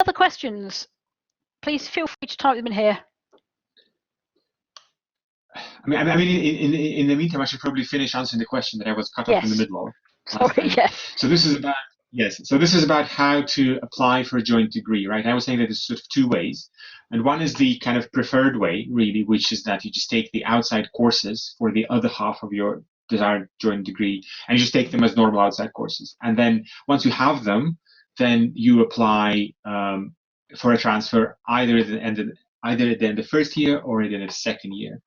other questions, please feel free to type them in here. I mean, in the meantime, I should probably finish answering the question that I was cut off in the middle of. Sorry, yeah. So this is about So this is about how to apply for a joint degree, right? I was saying that there's sort of two ways, and one is the kind of preferred way, really, which is that you just take the outside courses for the other half of your desired joint degree, and you just take them as normal outside courses. And then once you have them, then you apply for a transfer either at the end of the first year or at the end of the second year.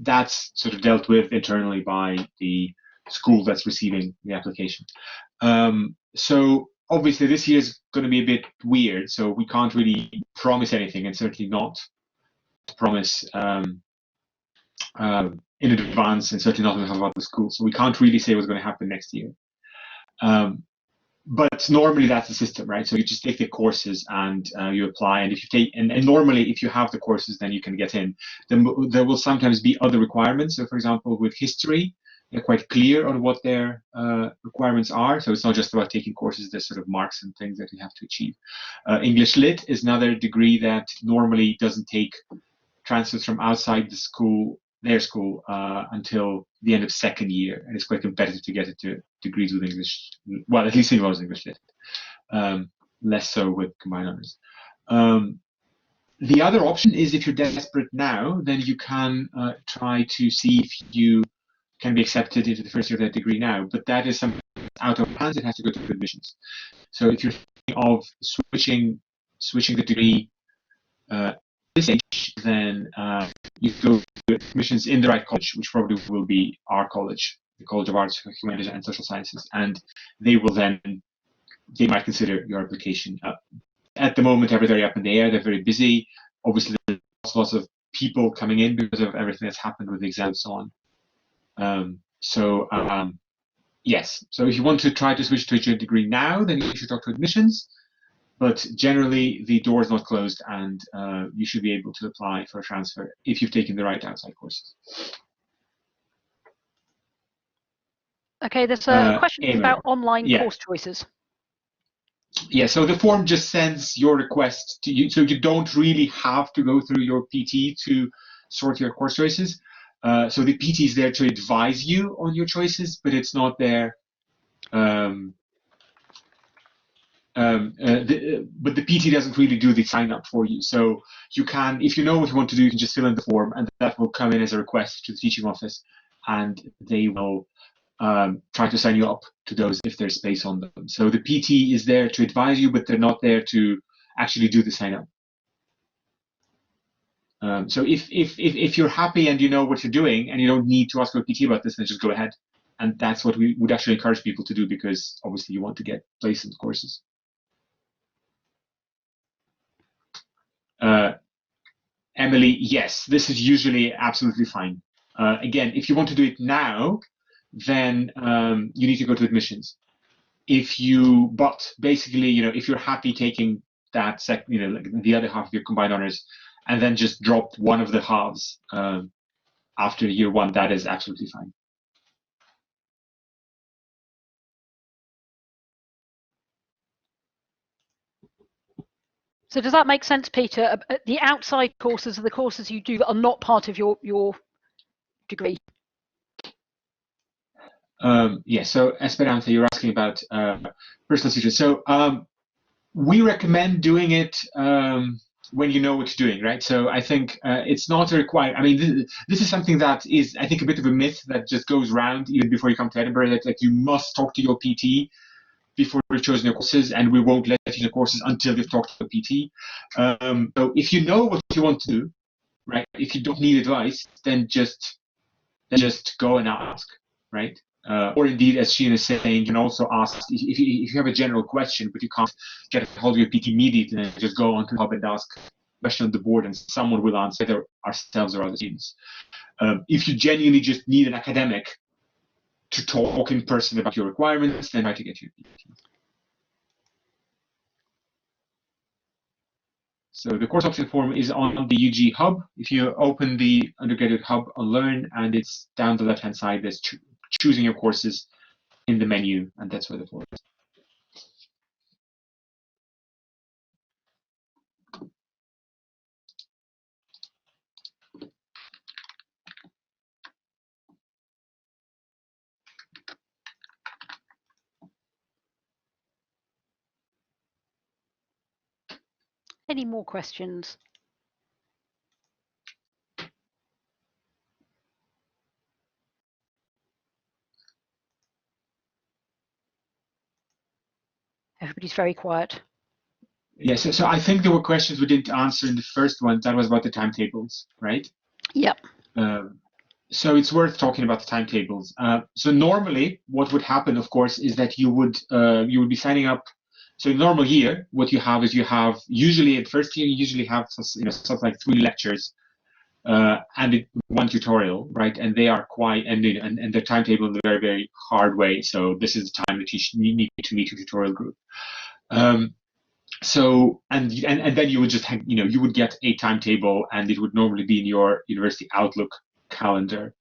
That's sort of dealt with internally by the school that's receiving the application. So obviously this year is going to be a bit weird, so we can't really promise anything, and certainly not promise in advance, and certainly not about the school. So we can't really say what's going to happen next year. But normally that's the system, right? So you just take the courses and you apply, and if you take, and normally if you have the courses, then you can get in. Then there will sometimes be other requirements. So for example, with history, they're quite clear on what their requirements are. So it's not just about taking courses, there's sort of marks and things that you have to achieve. English Lit is another degree that normally doesn't take transfers from outside the school, their school, until the end of second year, and it's quite competitive to get into degrees with English. Well, at least in most English Lit, less so with combined honors. The other option is if you're desperate now, then you can try to see if you can be accepted into the first year of that degree now, but that is something out of hands. It has to go to admissions. So if you're thinking of switching the degree this stage, then you go to admissions in the right college, which probably will be our college, the College of Arts, Humanities and Social Sciences, and they might consider your application. At the moment, they're very up in the air. They're very busy. Obviously, there's lots of people coming in because of everything that's happened with the exams and so on. Yes. So if you want to try to switch to a joint degree now, then you should talk to admissions. But generally, the door is not closed, and you should be able to apply for a transfer if you've taken the right outside courses. Okay, there's a question about online course choices. Yeah, so the form just sends your request to you, so you don't really have to go through your PT to sort your course choices. So the PT is there to advise you on your choices, but it's not there. But the PT doesn't really do the sign up for you. So you can, if you know what you want to do, you can just fill in the form, and that will come in as a request to the teaching office, and they will try to sign you up to those if there's space on them. So the PT is there to advise you, but they're not there to actually do the sign up. So if you're happy and you know what you're doing and you don't need to ask for a PT about this, then just go ahead. And that's what we would actually encourage people to do, because obviously you want to get placed in the courses. Emily, yes, this is usually absolutely fine. Again, if you want to do it now, then you need to go to admissions. But basically, if you're happy taking that like the other half of your combined honors, and then just drop one of the halves after year one, that is absolutely fine. So does that make sense, Peter? The outside courses are the courses you do that are not part of your degree. Yeah, so Esperanza, you're asking about personal seizures. So we recommend doing it when you know what you're doing, right? So I think it's not a requirement. I mean, this is something that is, I think, a bit of a myth that just goes around even before you come to Edinburgh, that you must talk to your PT before you've chosen your courses, and we won't let you in the courses until you've talked to the PT. So if you know what you want to do, right, if you don't need advice, then just go and ask, right? Or indeed, as Sheena is saying, you can also ask if you have a general question, but you can't get a hold of your PT immediately, then just go onto the hub and ask a question on the board, and someone will answer, either ourselves or other students. If you genuinely just need an academic to talk in person about your requirements, then try to get your PT. So the course option form is on the UG Hub. If you open the Undergraduate Hub on Learn, and it's down the left-hand side, there's choosing your courses in the menu, and that's where the form is. Any more questions? Everybody's very quiet. Yes, so I think there were questions we didn't answer in the first one. That was about the timetables, right? Yep. So it's worth talking about the timetables. So normally, what would happen, of course, is that you would be signing up. So in a normal year, what you have is you have usually at first year you usually have something like 3 lectures and 1 tutorial, right? And they are quite and their timetable in a very, very hard way. So this is the time that you need to meet your tutorial group. So and then you would just you would get a timetable, and it would normally be in your university Outlook calendar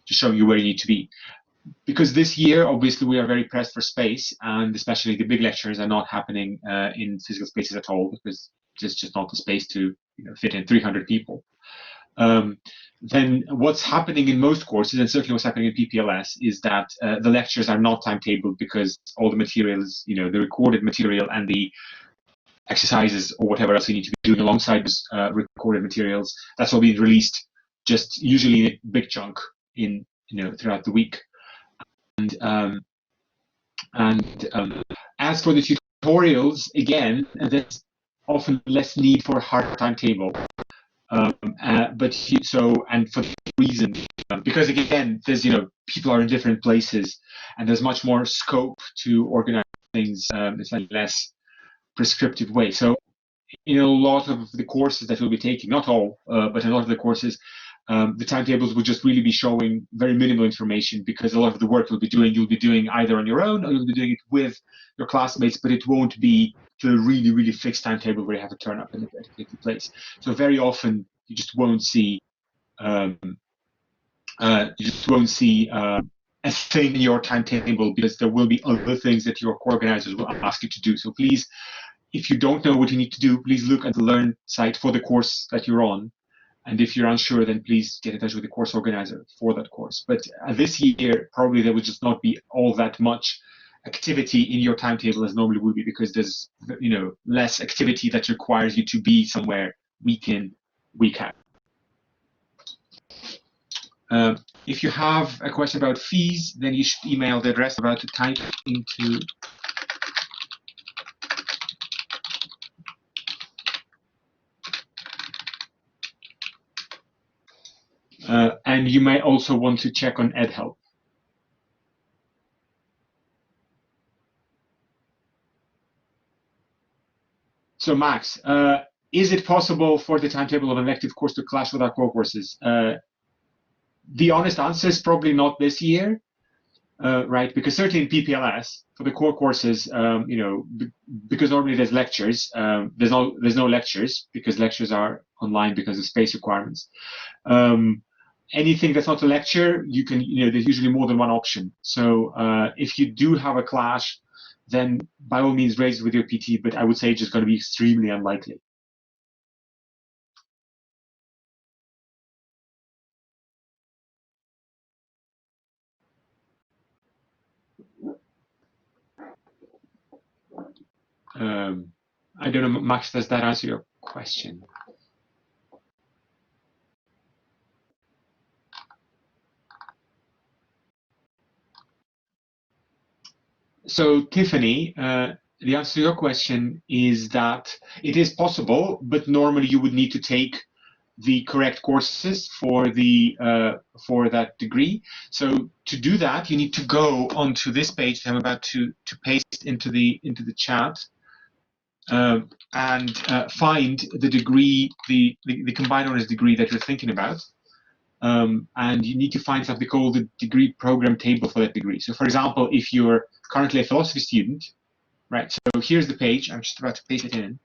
to show you where you need to be. Because this year, obviously, we are very pressed for space, and especially the big lectures are not happening in physical spaces at all, because there's just not the space to fit in 300 people. Then what's happening in most courses, and certainly what's happening in PPLS, is that the lectures are not timetabled, because all the materials, the recorded material and the exercises or whatever else you need to be doing alongside this recorded materials, that's all being released just usually in a big chunk in throughout the week. And as for the tutorials, again, there's often less need for a hard timetable. But for the reason, because again, there's people are in different places, and there's much more scope to organize things. It's like less prescriptive way. So in a lot of the courses that we'll be taking, not all, but a lot of the courses, the timetables will just really be showing very minimal information, because a lot of the work you'll be doing either on your own, or you'll be doing it with your classmates, but it won't be to a really, really fixed timetable where you have to turn up in a particular place. So very often you just won't see a thing in your timetable, because there will be other things that your organizers will ask you to do. So please, if you don't know what you need to do, please look at the Learn site for the course that you're on. And if you're unsure, then please get in touch with the course organizer for that course. But this year, probably there would just not be all that much activity in your timetable as normally would be, because there's less activity that requires you to be somewhere week in, week out. If you have a question about fees, then you should email the address about to type into and you may also want to check on EdHelp. So Max, is it possible for the timetable of an elective course to clash with our core courses? The honest answer is probably not this year, right? Because certainly in PPLS, for the core courses, because normally there's lectures, there's no lectures, because lectures are online because of space requirements. Anything that's not a lecture, you can, there's usually more than one option. So if you do have a clash, then by all means raise it with your PT, but I would say it's just going to be extremely unlikely. I don't know, Max, does that answer your question? So Tiffany, the answer to your question is that it is possible, but normally you would need to take the correct courses for that degree. So to do that, you need to go onto this page that I'm about to paste into the chat, and find the degree, the combined honors degree that you're thinking about. And you need to find something called the degree program table for that degree. So for example, if you're currently a philosophy student, right? So here's the page. I'm just about to paste it in.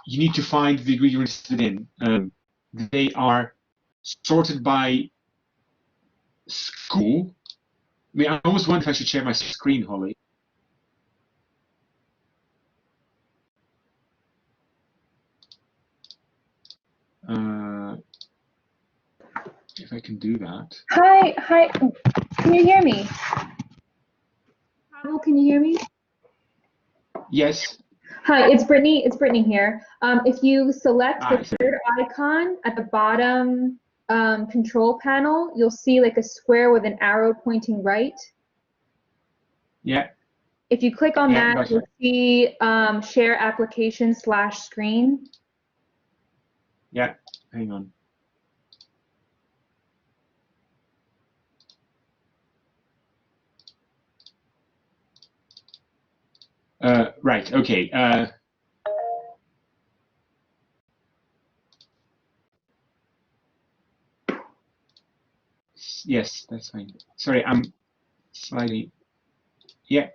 You need to find the degree you're interested in. They are sorted by school. I mean, I almost wonder if I should share my screen, Holly. If I can do that. Hi, can you hear me? Pavel, can you hear me? Yes. Hi, it's Brittany. It's Brittany here. If you select the Sorry. third icon at the bottom control panel, you'll see like a square with an arrow pointing right. Yeah. If you click on that, gotcha. you'll see share application / screen. Yeah, hang on. Right, okay. Yes, that's fine. Sorry, I'm slightly, yeah.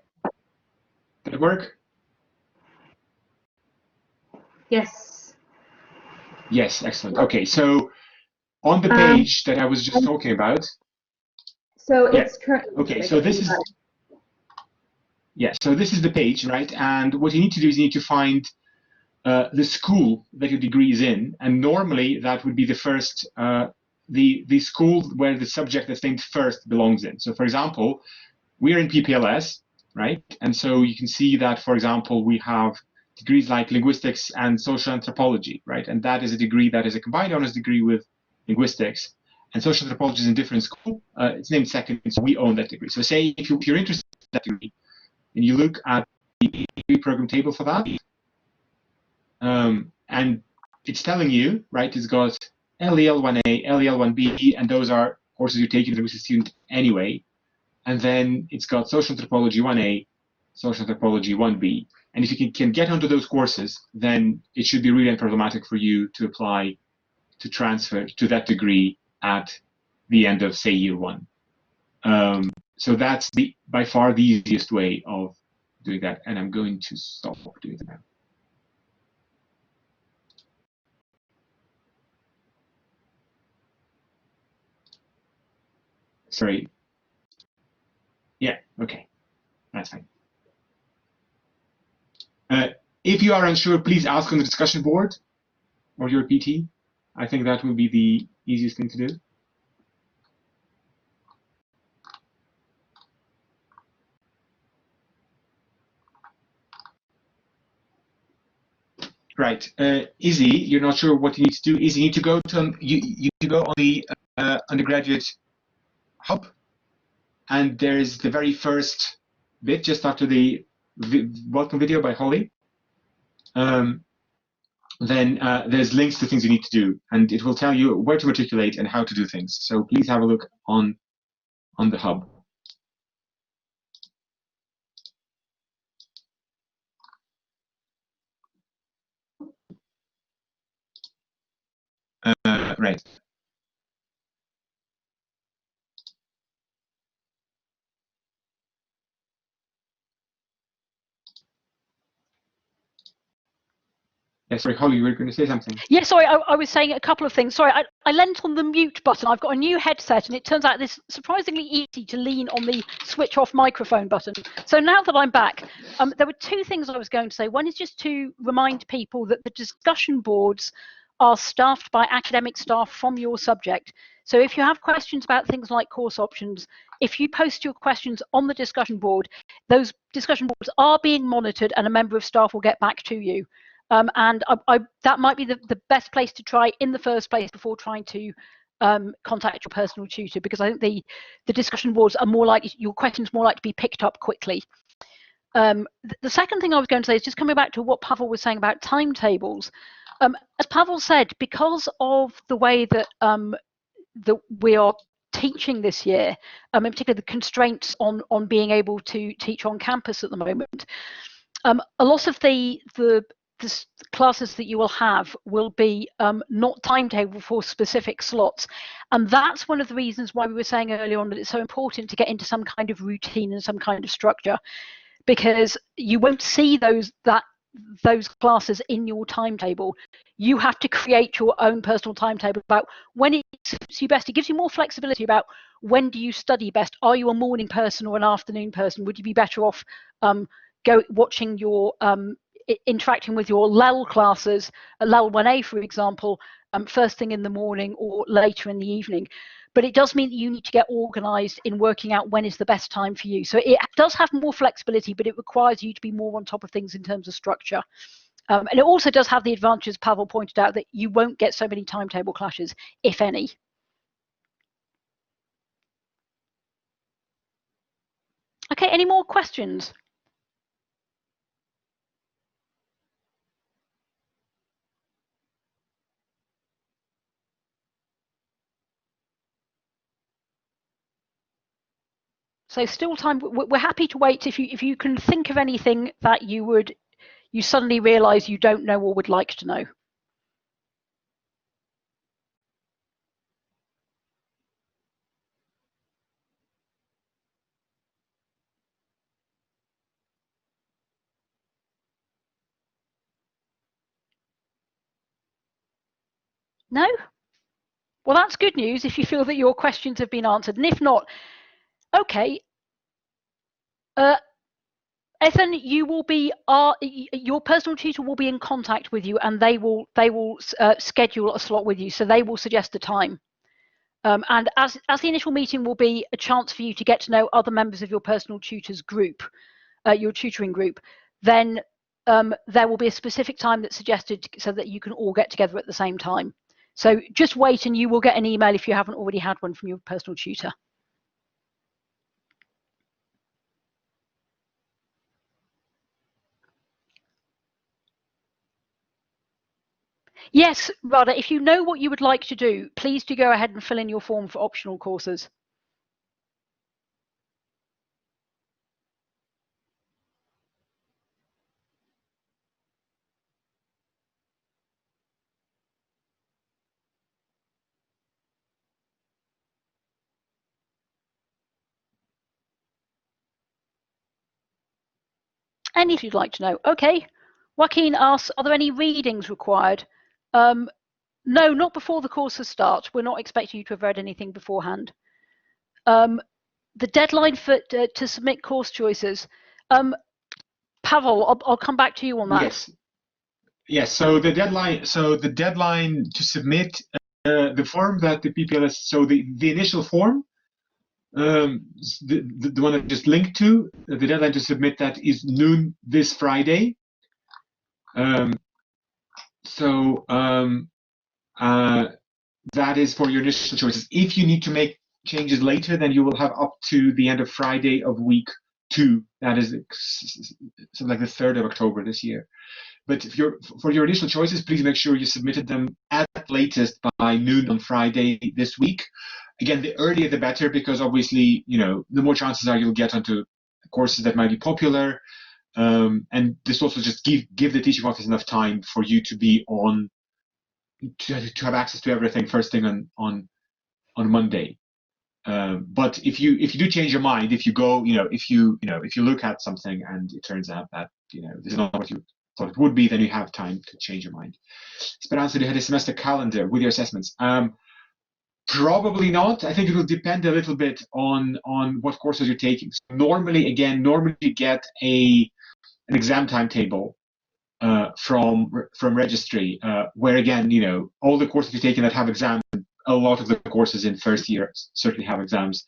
Did it work? Yes. Yes, excellent. Okay, so on the page that I was just talking about. So Yeah. it's currently. Okay, so this is, yeah, so this is the page, right? And what you need to do is you need to find the school that your degree is in, and normally that would be the first, the school where the subject that's named first belongs in. So for example, we're in PPLS, right? And so you can see that, for example, we have degrees like linguistics and social anthropology, right? And that is a degree that is a combined honors degree with linguistics, and social anthropology is in different school. It's named second, so we own that degree. So say if you're interested in that degree, and you look at the degree program table for that, and it's telling you, right, it's got LEL 1A, LEL 1B, and those are courses you're taking as a student anyway. And then it's got social anthropology 1A, social anthropology 1B. And if you can get onto those courses, then it should be really unproblematic for you to apply to transfer to that degree at the end of, say, year one. So that's by far the easiest way of doing that. And I'm going to stop doing that now. Sorry. Yeah, okay, that's fine. If you are unsure, please ask on the discussion board or your PT. I think that will be the easiest thing to do. Right, Izzy, you're not sure what you need to do. Izzy, you need to go to you to go on the undergraduate hub, and there is the very first bit just after the welcome video by Holly. Then there's links to things you need to do, and it will tell you where to matriculate and how to do things. So please have a look on the hub. Right. Yeah, sorry, Holly, you were going to say something. Yeah, sorry, I was saying a couple of things. Sorry, I leant on the mute button. I've got a new headset, and it turns out it's surprisingly easy to lean on the switch off microphone button. So now that I'm back, there were two things I was going to say. One is just to remind people that the discussion boards are staffed by academic staff from your subject. So if you have questions about things like course options, if you post your questions on the discussion board, those discussion boards are being monitored, and a member of staff will get back to you. And that might be the best place to try in the first place before trying to contact your personal tutor, because I think the discussion boards are more likely, your questions more likely to be picked up quickly. The second thing I was going to say is just coming back to what Pavel was saying about timetables. As Pavel said, because of the way that that we are teaching this year, in particular the constraints on being able to teach on campus at the moment, a lot of the classes that you will have will be not timetable for specific slots, and that's one of the reasons why we were saying earlier on that it's so important to get into some kind of routine and some kind of structure, because you won't see those classes in your timetable. You have to create your own personal timetable about when it suits you best. It gives you more flexibility about when do you study best. Are you a morning person or an afternoon person? Would you be better off watching your interacting with your LEL classes, LEL 1A, for example, first thing in the morning or later in the evening. But it does mean that you need to get organized in working out when is the best time for you. So it does have more flexibility, but it requires you to be more on top of things in terms of structure. And it also does have the advantage, Pavel pointed out, that you won't get so many timetable clashes, if any. Okay, any more questions? So still time. We're happy to wait if you can think of anything that you suddenly realise you don't know or would like to know. No? Well, that's good news if you feel that your questions have been answered. And if not, okay. Ethan, you will be your personal tutor will be in contact with you, and they will schedule a slot with you. So they will suggest a time. And as the initial meeting will be a chance for you to get to know other members of your personal tutors group, your tutoring group, then there will be a specific time that's suggested so that you can all get together at the same time. So just wait and you will get an email if you haven't already had one from your personal tutor. Yes, Radha, if you know what you would like to do, please do go ahead and fill in your form for optional courses. And if you'd like to know, okay. Joaquin asks, are there any readings required? No, not before the courses start. We're not expecting you to have read anything beforehand. The deadline to submit course choices. Pavel, I'll come back to you on that. Yes. So the deadline to submit the form that the PPLS. So the initial form, the one I just linked to, the deadline to submit that is noon this Friday. That is for your initial choices. If you need to make changes later, then you will have up to the end of Friday of week 2. That is something like the 3rd of October this year. But for your initial choices, please make sure you submitted them at latest by noon on Friday this week. Again, the earlier the better, because obviously, the more chances are you'll get onto courses that might be popular. And this also just give the teaching office enough time for you to be on, to have access to everything first thing on Monday. But if you do change your mind, if you go, if you look at something and it turns out that this is not what you thought it would be, then you have time to change your mind. Speranza, do you have a semester calendar with your assessments? Probably not. I think it will depend a little bit on what courses you're taking. So normally you get an exam timetable from registry, where again, all the courses you're taking that have exams, a lot of the courses in first year certainly have exams.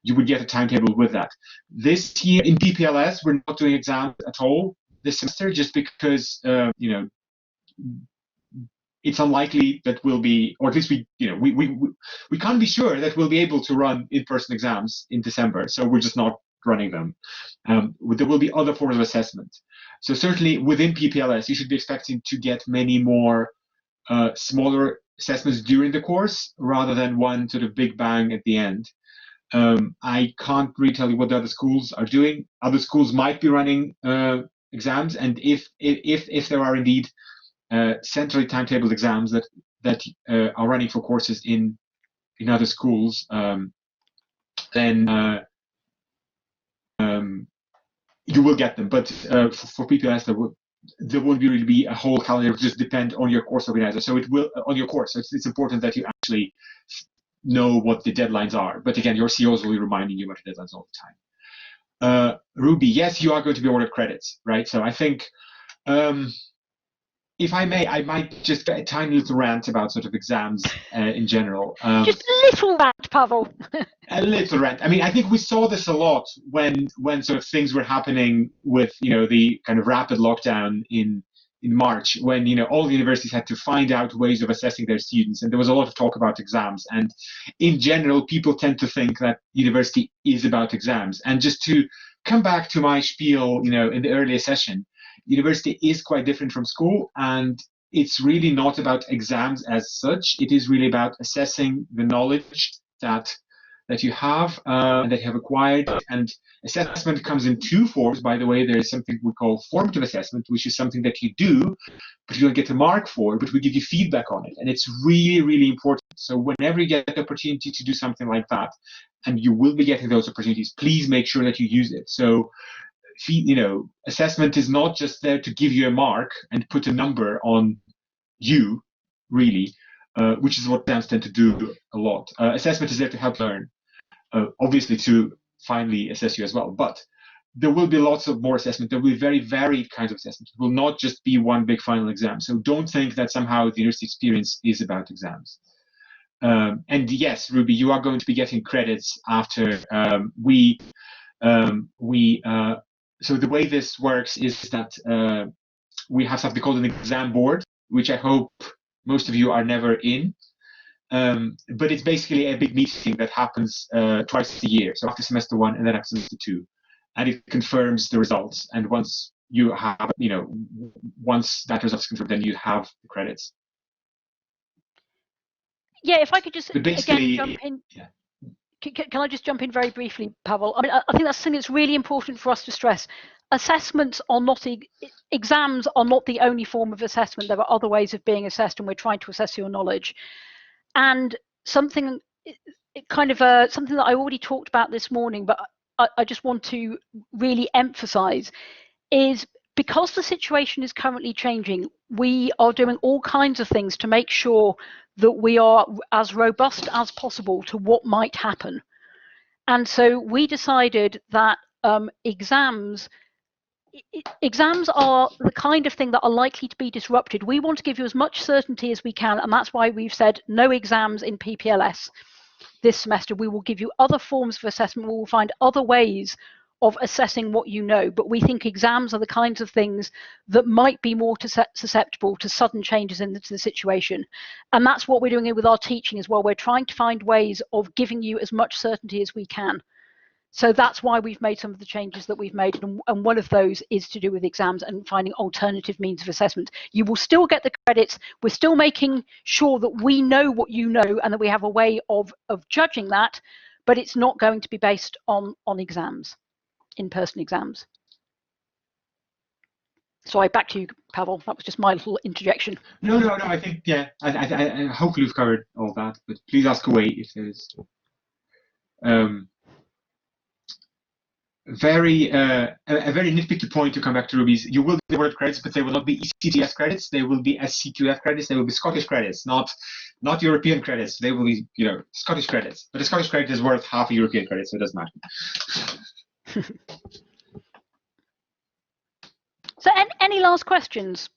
You would get a timetable with that. This year in PPLS, we're not doing exams at all this semester, just because it's unlikely that we'll be, or at least we can't be sure that we'll be able to run in-person exams in December. So we're just not running them. There will be other forms of assessment. So certainly within PPLS, you should be expecting to get many more smaller assessments during the course rather than one sort of big bang at the end. I can't really tell you what the other schools are doing. Other schools might be running exams, and if there are indeed centrally timetabled exams that are running for courses in other schools, then you will get them. But for PPLS, there won't really be a whole calendar. It will just depend on your course organizer. So it will on your course. So it's important that you actually know what the deadlines are. But again, your CEOs will be reminding you about the deadlines all the time. Ruby, yes, you are going to be awarded credits, right? So I think if I may, I might just get a tiny little rant about sort of exams in general. Just a little rant, Pavel. A little rant. I mean, I think we saw this a lot when sort of things were happening with, the kind of rapid lockdown in March, when, all the universities had to find out ways of assessing their students. And there was a lot of talk about exams. And in general, people tend to think that university is about exams. And just to come back to my spiel, in the earlier session, university is quite different from school, and it's really not about exams as such. It is really about assessing the knowledge that you have and that you have acquired. And assessment comes in two forms, by the way. There is something we call formative assessment, which is something that you do, but you don't get a mark for, but we give you feedback on it. And it's really, really important. So whenever you get the opportunity to do something like that, and you will be getting those opportunities, please make sure that you use it. So assessment is not just there to give you a mark and put a number on you, really, which is what exams tend to do a lot. Assessment is there to help learn, obviously to finally assess you as well. But there will be lots of more assessment. There will be very varied kinds of assessment. It will not just be one big final exam. So don't think that somehow the university experience is about exams. And yes, Ruby, you are going to be getting credits after so the way this works is that we have something called an exam board, which I hope most of you are never in. But it's basically a big meeting that happens twice a year. So after semester 1 and then after semester 2. And it confirms the results. And once you have, once that result is confirmed, then you have the credits. Yeah, if I could just again jump in. Yeah. Can I just jump in very briefly, Pavel? I mean, I think that's something that's really important for us to stress. Assessments are not, exams are not the only form of assessment. There are other ways of being assessed, and we're trying to assess your knowledge. And something something that I already talked about this morning, but I just want to really emphasize, is because the situation is currently changing, we are doing all kinds of things to make sure that we are as robust as possible to what might happen. And so we decided that exams are the kind of thing that are likely to be disrupted. We want to give you as much certainty as we can, and that's why we've said no exams in PPLS this semester. We will give you other forms of assessment. We will find other ways of assessing what you know, but we think exams are the kinds of things that might be more susceptible to sudden changes in the situation. And that's what we're doing with our teaching as well. We're trying to find ways of giving you as much certainty as we can. So that's why we've made some of the changes that we've made, and one of those is to do with exams and finding alternative means of assessment. You will still get the credits. We're still making sure that we know what you know and that we have a way of judging that, but it's not going to be based on exams, in-person exams. Sorry, back to you, Pavel. That was just my little interjection. No. I think, yeah, I hopefully we've covered all that, but please ask away if there's a very nitpicky point to come back to, Ruby, is you will get awarded credits, but they will not be ECTS credits. They will be SC2F credits. They will be Scottish credits, not European credits. They will be, Scottish credits. But a Scottish credit is worth half a European credit, so it doesn't matter. So, any last questions?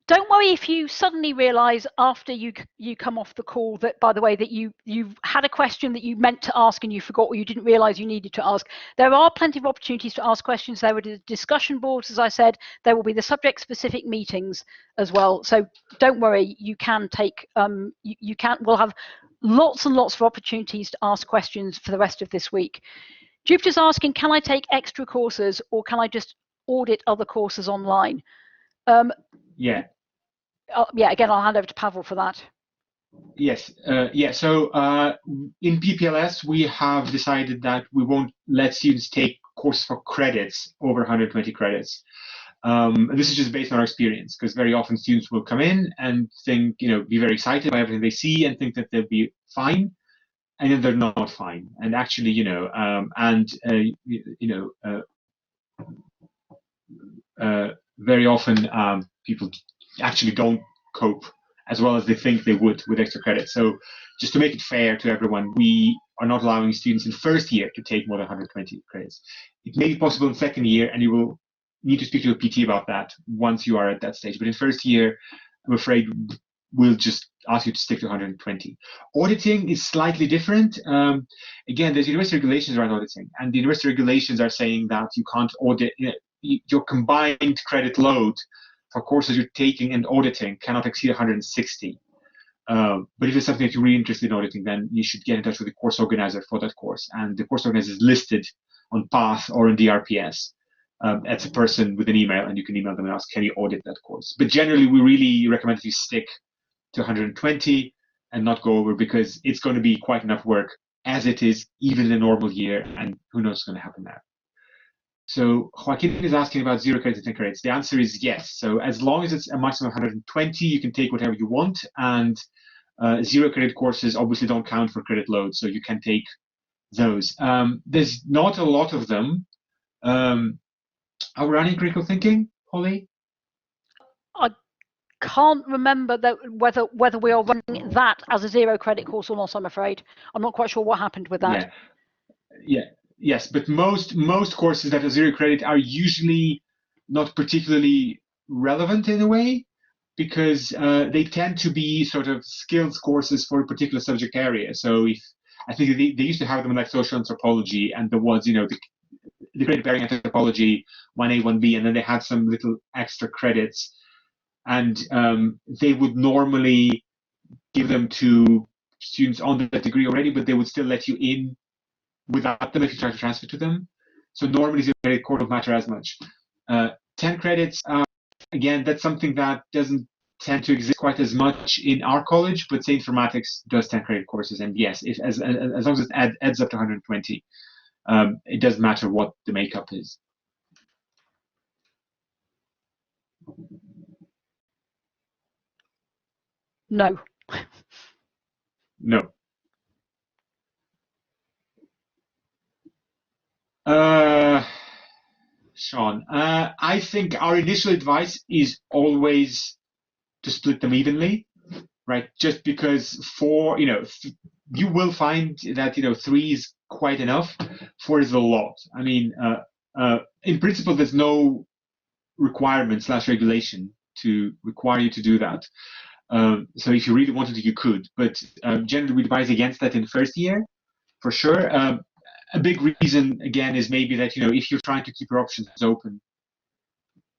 Don't worry if you suddenly realise after you come off the call that, by the way, that you had a question that you meant to ask and you forgot, or you didn't realise you needed to ask. There are plenty of opportunities to ask questions. There are the discussion boards, as I said. There will be the subject-specific meetings as well. So don't worry, you can take we'll have lots and lots of opportunities to ask questions for the rest of this week. Jupiter's asking, can I take extra courses, or can I just audit other courses online? Yeah. Yeah, again, I'll hand over to Pavel for that. Yes. So in PPLS, we have decided that we won't let students take courses for credits over 120 credits. This is just based on our experience, because very often students will come in and think, be very excited by everything they see and think that they'll be fine, and then they're not fine. And actually, very often people actually don't cope as well as they think they would with extra credit. So just to make it fair to everyone, we are not allowing students in first year to take more than 120 credits. It may be possible in second year, and you will need to speak to your PT about that once you are at that stage. But in first year, I'm afraid we'll just ask you to stick to 120. Auditing is slightly different. Again, there's university regulations around auditing, and the university regulations are saying that you can't audit your combined credit load for courses you're taking and auditing cannot exceed 160. But if it's something that you're really interested in auditing, then you should get in touch with the course organizer for that course. And the course organizer is listed on PATH or in DRPS. It's a person with an email, and you can email them and ask, can you audit that course? But generally, we really recommend that you stick to 120 and not go over, because it's going to be quite enough work as it is, even in a normal year, and who knows what's going to happen there. So Joaquin is asking about 0 credits and 10 credits. The answer is yes. So as long as it's a maximum of 120, you can take whatever you want, and 0 credit courses obviously don't count for credit load, so you can take those. There's not a lot of them. Are we running critical thinking, Holly? I can't remember whether we are running that as a 0 credit course or not, I'm afraid. I'm not quite sure what happened with that. Yes, but most courses that are 0 credit are usually not particularly relevant in a way, because they tend to be sort of skills courses for a particular subject area. So if I think they used to have them in like social anthropology, and there was, the credit bearing anthropology 1A, 1B, and then they had some little extra credits, and they would normally give them to students on that degree already, but they would still let you in without them if you try to transfer to them. So normally 0 credit course don't matter as much. 10 credits, again, that's something that doesn't tend to exist quite as much in our college, but say informatics does 10 credit courses, and yes, as long as it adds up to 120, it doesn't matter what the makeup is. No. No. Sean, I think our initial advice is always to split them evenly, right? Just because you will find that 3 is quite enough, 4 is a lot. I mean, in principle, there's no requirement / regulation to require you to do that. So if you really wanted to, you could, but generally we advise against that in first year, for sure. A big reason, again, is maybe that, if you're trying to keep your options open,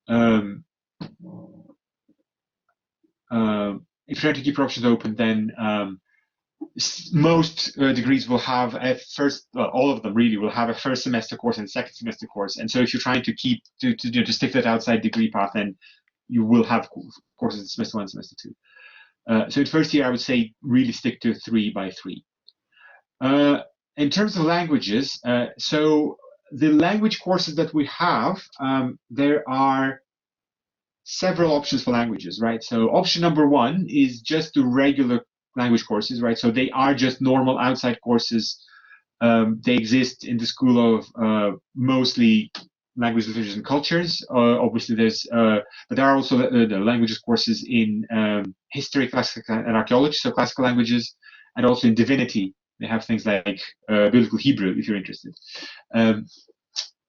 then most degrees will have all of them really will have a first semester course and a second semester course. And so if you're trying to keep to stick that outside degree path, then you will have courses in semester 1, semester 2. So in first year, I would say really stick to 3 by 3. In terms of languages, so the language courses that we have, there are several options for languages, right? So option number 1 is just the regular language courses, right? So they are just normal outside courses. They exist in the School of mostly Language, Literatures, and Cultures. Obviously, but there are also the languages courses in history, classical, and archaeology, so classical languages, and also in divinity. They have things like biblical Hebrew, if you're interested. And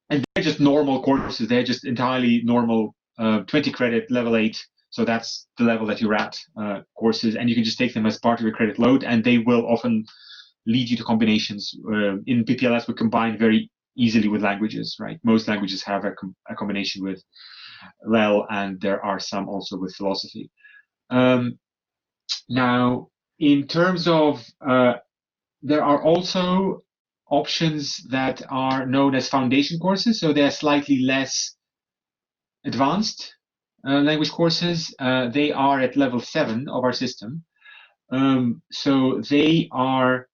they're just normal courses. They're just entirely normal 20 credit, level 8. So that's the level that you're at, courses. And you can just take them as part of your credit load, and they will often lead you to combinations. In PPLS, we combine very easily with languages, right? Most languages have a combination with LEL, and there are some also with philosophy. Now, in terms of there are also options that are known as foundation courses, so they're slightly less advanced language courses. They are at level 7 of our system. So they are,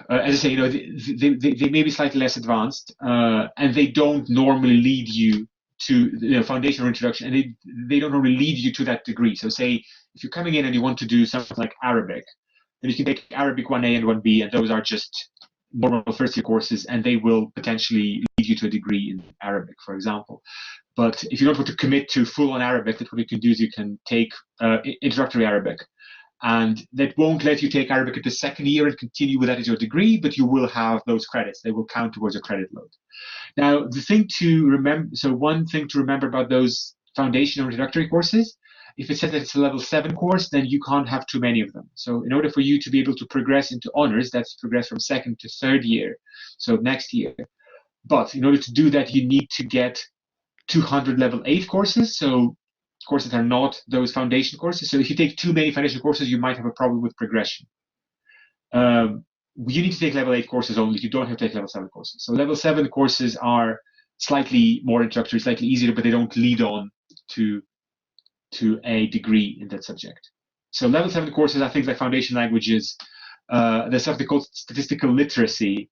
as I say, they may be slightly less advanced, and they don't normally lead you to foundation or introduction, and they don't normally lead you to that degree. So say if you're coming in and you want to do something like Arabic, then you can take Arabic 1A and 1B, and those are just normal first-year courses, and they will potentially lead you to a degree in Arabic, for example. But if you don't want to commit to full-on Arabic, then what you can do is you can take introductory Arabic, and that won't let you take Arabic at the second year and continue with that as your degree, but you will have those credits. They will count towards your credit load. Now, the thing to remember, so one thing to remember about those foundation or introductory courses, if it says that it's a level 7 course, then you can't have too many of them. So in order for you to be able to progress into honors, that's progress from second to third year, so next year. But in order to do that, you need to get 200 level 8 courses, so courses that are not those foundation courses. So if you take too many foundation courses, you might have a problem with progression. You need to take level 8 courses only. You don't have to take level 7 courses. So level 7 courses are slightly more introductory, slightly easier, but they don't lead on to a degree in that subject. So level 7 courses are things like foundation languages. There's something called statistical literacy,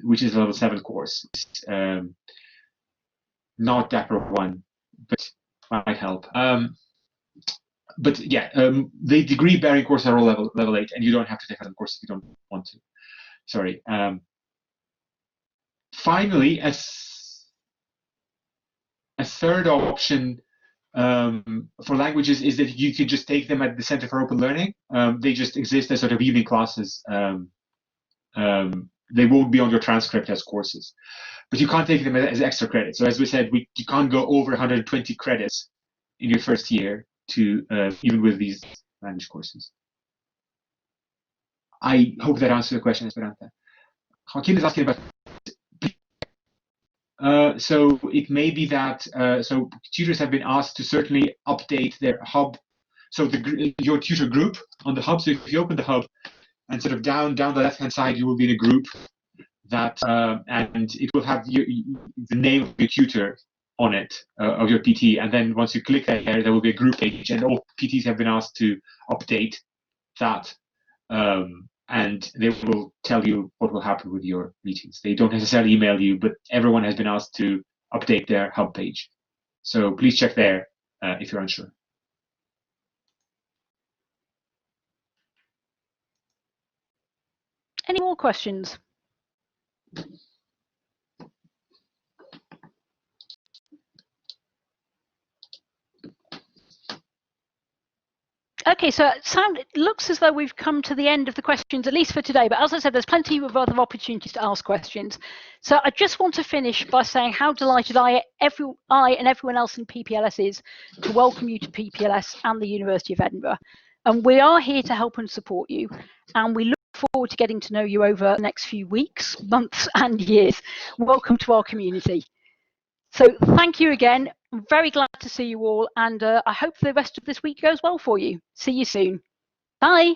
which is a level 7 course. Not DAPR 1, but might help. But yeah, the degree-bearing courses are all level 8, and you don't have to take other courses if you don't want to. Sorry. Finally, as a third option for languages is that you could just take them at the Center for Open Learning. They just exist as sort of evening classes. They won't be on your transcript as courses, but you can't take them as extra credits. So as we said, you can't go over 120 credits in your first year to even with these language courses. I hope that answers the question, Esperanza. Joaquin is asking about. So it may be that so tutors have been asked to certainly update their hub. So your tutor group on the hub. So if you open the hub and sort of down the left-hand side, you will be in a group that and it will have the name of your tutor on it, of your PT, and then once you click there will be a group page, and all PTs have been asked to update that, and they will tell you what will happen with your meetings. They don't necessarily email you, but everyone has been asked to update their hub page. So please check there if you're unsure. Any more questions? Okay, so it looks as though we've come to the end of the questions, at least for today. But as I said, there's plenty of other opportunities to ask questions. So I just want to finish by saying how delighted I and everyone else in PPLS is to welcome you to PPLS and the University of Edinburgh. And we are here to help and support you. And we look forward to getting to know you over the next few weeks, months, and years. Welcome to our community. So thank you again. I'm very glad to see you all, and I hope the rest of this week goes well for you. See you soon. Bye.